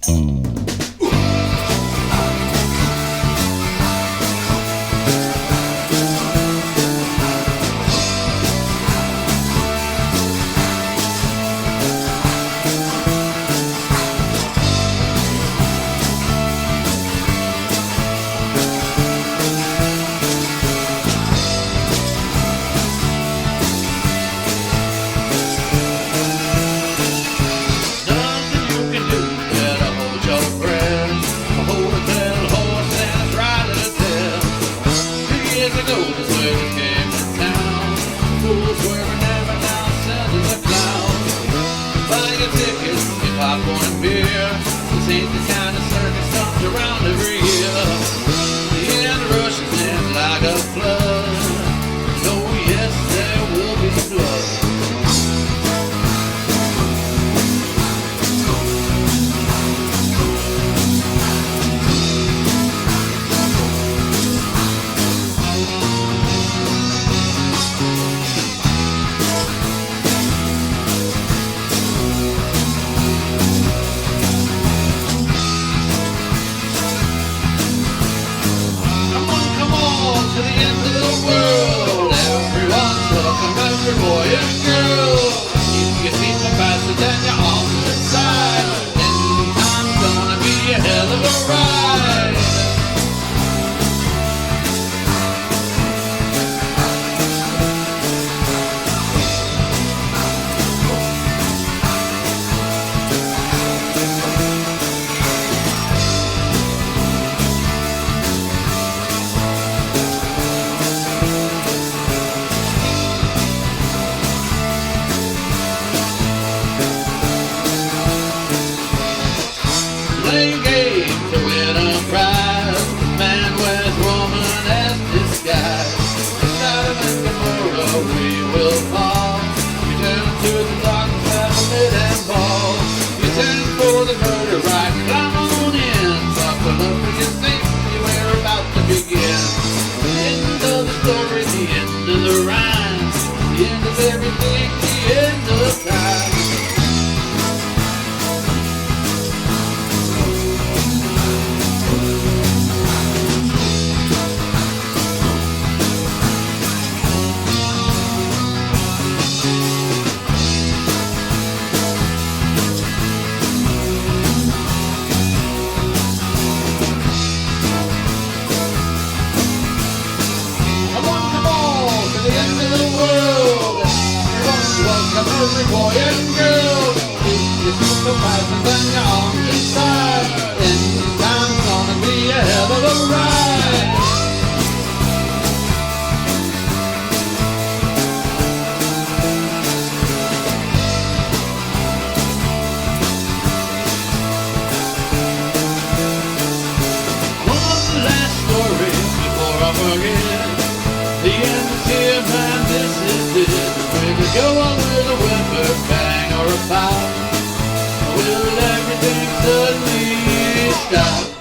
This ain't the kind of circus comes around every year. The end rushes in like a flood. Oh yes, there will be blood. To the end of the world, everyone's welcome, every boy and girl. If you see my faster than you're on the side, then I'm gonna be a hell of a ride. Playing games to win a prize. Man with woman as disguise. Sodom and Gomorrah we will fall. Return to the darkness that will lit and fall. You turn for the murder right, climb on in. Buckle up for your safety, we're about to begin. The end of the story, the end of the rhyme. The end of everything, the end of time. Every boy and girl, if you supervise and then you're on the side, then time's gonna be a hell of a ride. One last story before I forget. The end is here, man, this is it. We could go on with a whimper, bang or a pout. Will everything suddenly stop?